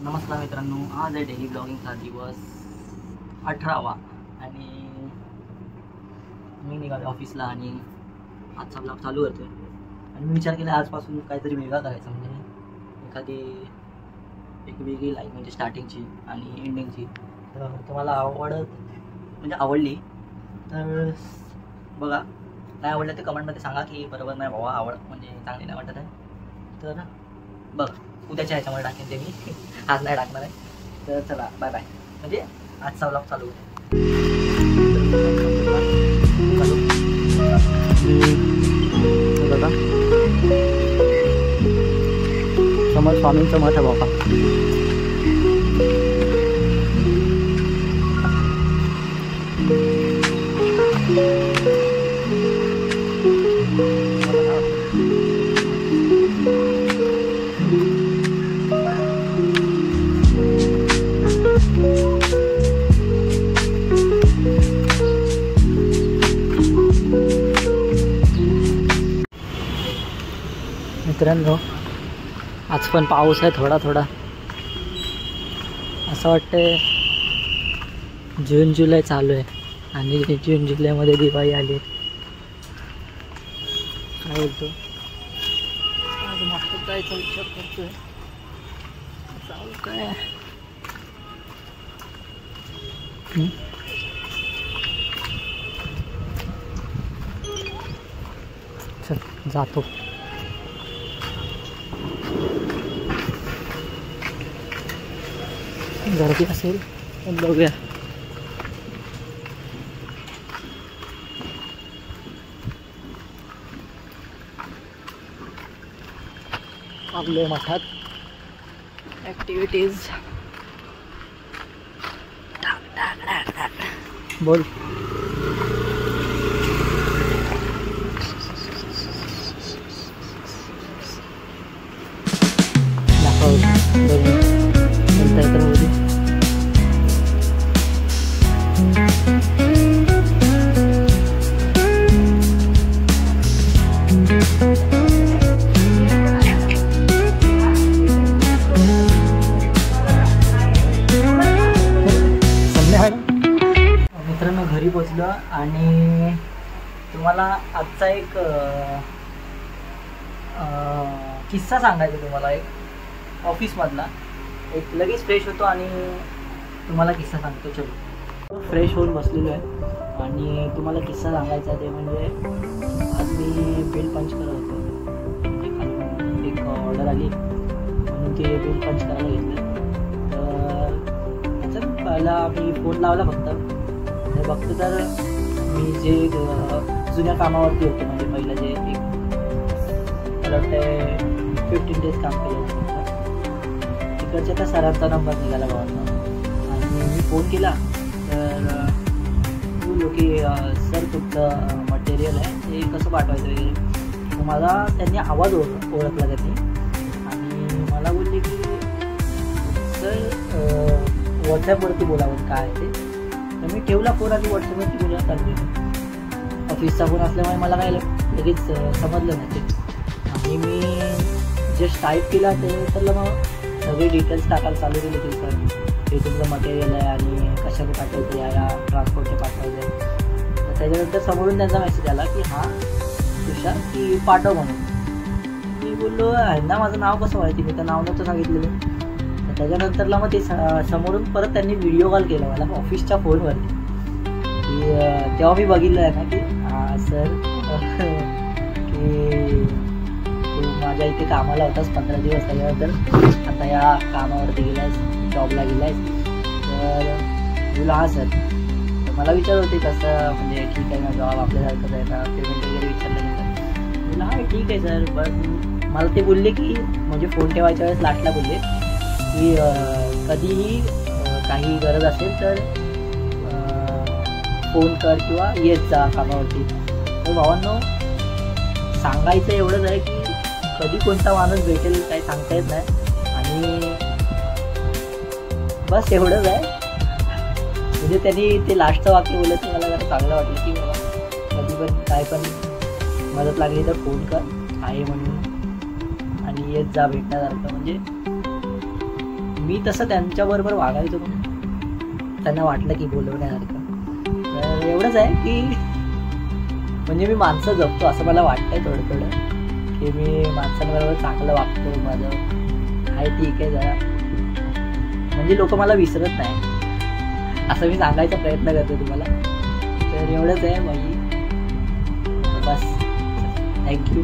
नमस्कार मित्रांनो, आज आहे डेली ब्लॉगिंगचा दिवस 18वा आणि मी निघालो ऑफिसला आणि आजचा ब्लॉग चालू करतोय. आणि मी विचार केला आजपासून काहीतरी वेगळा करायचा, म्हणजे एखादी एक वेगळी लाईन, म्हणजे स्टार्टिंगची आणि एंडिंगची. तर तुम्हाला आवडली तर बघा, नाही आवडलं ते कमेंटमध्ये सांगा की बरोबर नाही बाबा, म्हणजे चांगली नाही वाटत आहे. तर बघ, उद्याच्या ह्याच्यामध्ये टाकेन ते मी, आज नाही टाकणार आहे. तर चला बाय बाय, म्हणजे आजचा व्लॉग चालू होते. बघा समोर स्वामींचं मठ आहे बाबा. मित्रांनो, आज पण पाऊस आहे थोडा थोडा. असं वाटतंय जून जुलै चालू आहे आणि जून जुलैमध्ये दिवाळी आली. काय बोलतो, आज मागचं जायचा विचार करतोय, जाऊ काय. चल जातो. गर्दी असेल पण बघूया. आपल्या मठात ॲक्टिव्हिटीज बोल. मित्रांनो, घरी पोचलो आणि तुम्हाला आजचा एक किस्सा सांगायचा. तुम्हाला एक ऑफिसमधला एक लगेच फ्रेश होतो आणि तुम्हाला किस्सा सांगतो. चलो, फ्रेश होऊन बसलेलो आहे आणि तुम्हाला किस्सा सांगायचा ते म्हणजे आज मी बिल पंच करत होतो. एक ऑर्डर आली म्हणून ते बिल पंच करायला घेतलं. तर पहिला मी फोन लावला फक्त. तर बघतो तर मी जे जुन्या कामावरती होतो, म्हणजे पहिलं जे एक मला वाटतं 15 days काम केलं होतं, तिकडच्या त्या सरांचा नंबर निघाला गावात. आणि मी फोन केला तर बोललो की सर तुमचं मटेरियल आहे ते कसं पाठवायचं वगैरे. तर मला त्यांनी आवाज ओळखला त्यांनी आणि मला बोलले की सर व्हॉट्सॲपवरती बोलावं काय ते. तर मी ठेवला फोन आणि व्हॉट्सॲपवरती बोलायला चालू. ऑफिसचा फोन असल्यामुळे मला काय लगेच समजलं नाही ते. आणि मी जस्ट टाईप केला ते तर मग सगळे डिटेल्स टाकायला चालू केले की सर हे तुमचं मटेरियल आहे आणि कशाने पाठवायचं, या ट्रान्सपोर्टने पाठवायचं आहे. तर त्याच्यानंतर समोरून त्यांचा मेसेज आला की हां तुषार की पाठव म्हणून. मी बोललो आहे ना, माझं नाव कसं माहिती, मी तर नाव नव्हतं सांगितलेलं. तर त्याच्यानंतरला मग ते समोरून परत त्यांनी व्हिडिओ कॉल केला मला ऑफिसच्या फोनवरती. की तेव्हा मी बघितलं आहे ना की हां सर की तू माझ्या इथे कामाला होतास 15 दिवस, त्याच्यानंतर आता या कामावरती गेला आहेस, जॉबला गेला आहेस. तर बोला हां सर. तर मला विचारत होते कसं, म्हणजे ठीक आहे ना जॉब आपल्यासारखंच आहे ना, पेमेंट वगैरे विचारल्यानंतर बोला हां ठीक आहे सर. पण मला ते बोलले की म्हणजे फोन ठेवायच्या वेळेस लास्टला बोलले की कधीही काही गरज असेल तर फोन कर किंवा येत जा कामावरती. तर भावांनो, सांगायचं एवढंच आहे की कधी कोणता माणूस भेटेल काही सांगता येत नाही. आणि बस एवढंच आहे. म्हणजे त्यांनी ते लास्टचं वाक्य बोललं तर मला जरा चांगलं वाटलं की बाबा कधी पण काय पण मदत लागली तर फोन कर आहे म्हणून, आणि येत जा भेटण्यासारखं. म्हणजे मी तसं त्यांच्याबरोबर वागायचो म्हणून त्यांना वाटलं की बोलवण्यासारखं. तर एवढंच आहे की म्हणजे मी माणसं जपतो असं मला वाटतंय थोडं थोडं, की मी माणसांबरोबर चांगलं वागतो. माझं आहे ठीक आहे जरा, म्हणजे लोक मला विसरत नाही असं मी सांगायचा प्रयत्न करतो तुम्हाला. तर एवढंच आहे बाई, बस. थँक्यू.